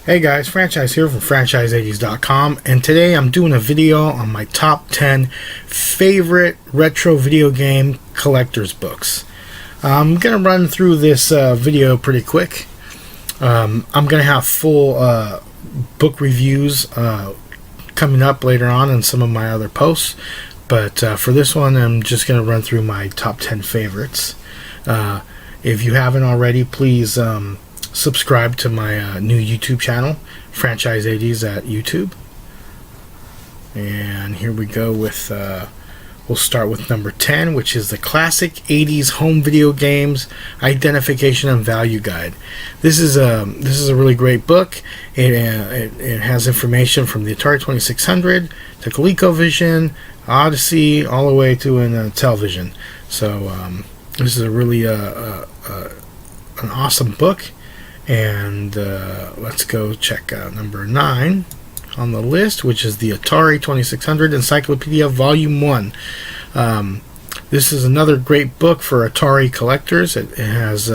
Hey guys, Franchise here from Franchise80s.com, and today I'm doing a video on my top 10 favorite retro video game collector's books. I'm going to run through this video pretty quick. I'm going to have full book reviews coming up later on in some of my other posts, but for this one I'm just going to run through my top 10 favorites. If you haven't already, please subscribe to my new YouTube channel, Franchise80s at YouTube. And here we go with, we'll start with number 10, which is the Classic 80s Home Video Games Identification and Value Guide. This is a really great book. It has information from the Atari 2600 to ColecoVision, Odyssey, all the way to an television. So this is a really an awesome book. And let's go check out number 9 on the list, which is the Atari 2600 Encyclopedia Volume 1. This is another great book for Atari collectors. It has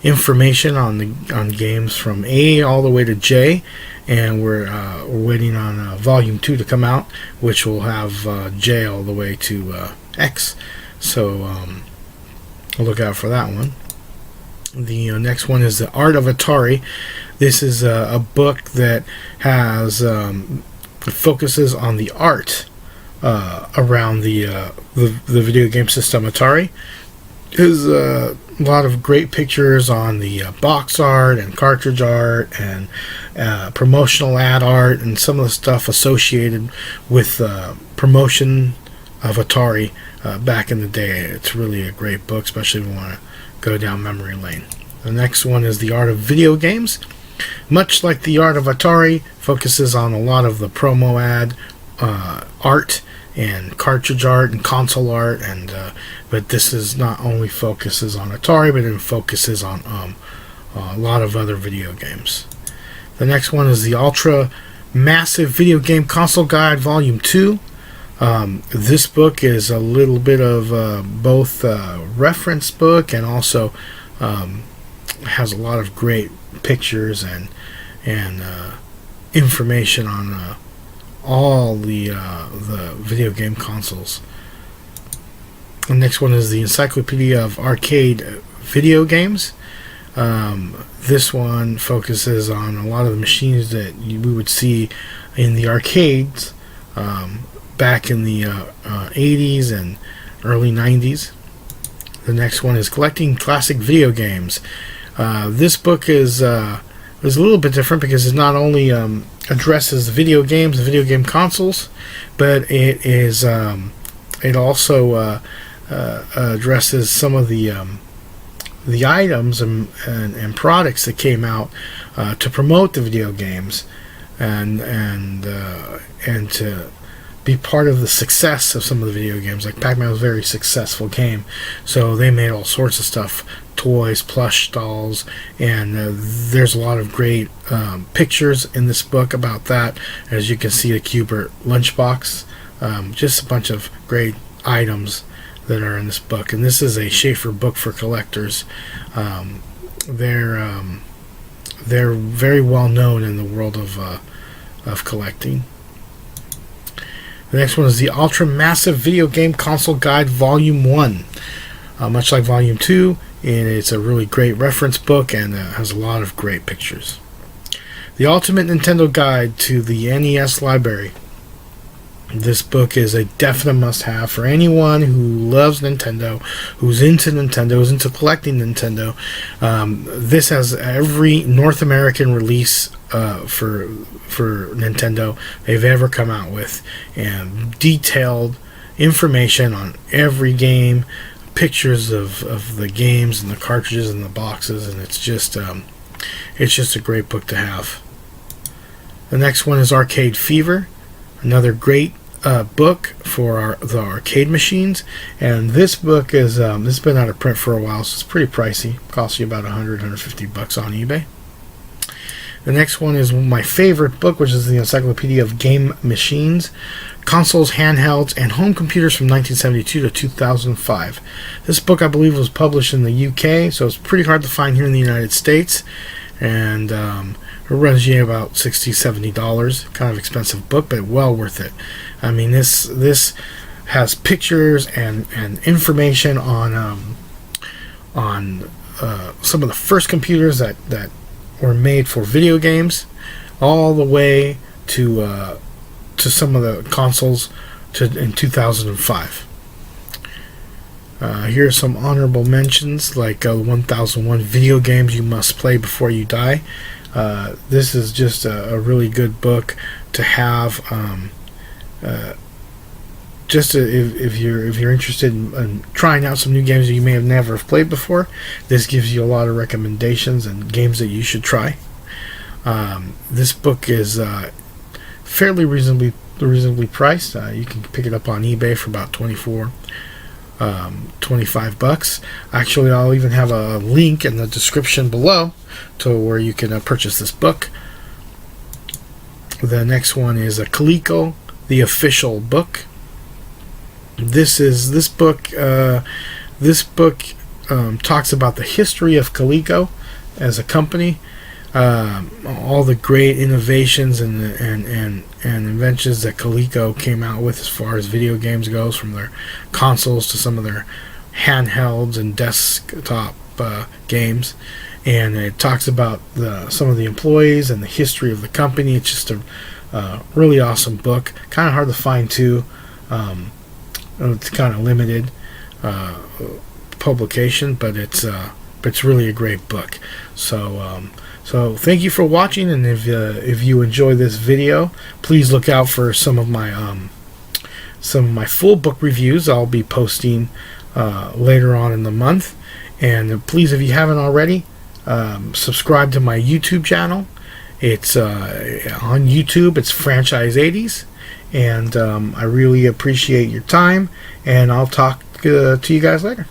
information on games from A all the way to J, and we're waiting on Volume 2 to come out, which will have J all the way to X. So look out for that one. The next one is The Art of Atari. This is a book that has focuses on the art around the video game system Atari. There's a lot of great pictures on the box art and cartridge art and promotional ad art and some of the stuff associated with promotion of Atari back in the day. It's really a great book, especially if you want to go down memory lane. The next one is The Art of Video Games. Much like The Art of Atari, focuses on a lot of the promo ad art and cartridge art and console art, and but this is not only focuses on Atari, but it focuses on a lot of other video games. The next one is the Ultra Massive Video Game Console Guide Volume 2. This book is a little bit of both reference book and also has a lot of great pictures and information on all the video game consoles. The next one is the Encyclopedia of Arcade Video Games. This one focuses on a lot of the machines that we would see in the arcades back in the 80s and early 90s. The next one is Collecting Classic Video Games. This book is a little bit different because it not only addresses video games and video game consoles, but it also addresses some of the items and products that came out to promote the video games and to be part of the success of some of the video games. Like Pac-Man was a very successful game, so they made all sorts of stuff, toys, plush dolls, and there's a lot of great pictures in this book about that. As you can see, the Cubert lunchbox, just a bunch of great items that are in this book. And this is a Schaefer book for collectors. They're very well known in the world of collecting. The next one is the Ultra Massive Video Game Console Guide Volume 1. Much like Volume 2, and it's a really great reference book and has a lot of great pictures. The Ultimate Nintendo Guide to the NES Library. This book is a definite must-have for anyone who loves Nintendo, who's into Nintendo, who's into collecting Nintendo. This has every North American release for Nintendo they've ever come out with, and detailed information on every game, pictures of the games and the cartridges and the boxes, and it's just a great book to have. The next one is Arcade Fever, another great book for the arcade machines, and this book is this has been out of print for a while, so it's pretty pricey. It costs you about $150 on eBay. The next one is my favorite book, which is the Encyclopedia of Game Machines, Consoles, Handhelds, and Home Computers from 1972 to 2005. This book, I believe, was published in the UK, so it's pretty hard to find here in the United States. And it runs you about $60-$70. Kind of expensive book, but well worth it. I mean, this has pictures and information on some of the first computers that were made for video games, all the way to some of the consoles in 2005. Here are some honorable mentions, like 1001 video games you must play before you die. This is just a really good book to have. If you're interested in trying out some new games that you may have never played before, this gives you a lot of recommendations and games that you should try. This book is fairly reasonably priced. You can pick it up on eBay for about $25. Actually, I'll even have a link in the description below to where you can purchase this book. The next one is a Coleco, the official book. This book talks about the history of Coleco as a company, all the great innovations and inventions that Coleco came out with as far as video games goes, from their consoles to some of their handhelds and desktop games. And it talks about some of the employees and the history of the company. It's just a really awesome book. Kind of hard to find too. It's kind of limited publication, but it's really a great book. So thank you for watching, and if you enjoy this video, please look out for some of my full book reviews I'll be posting later on in the month. And please, if you haven't already, subscribe to my YouTube channel. It's on YouTube. It's Franchise80s. And I really appreciate your time, and I'll talk to you guys later.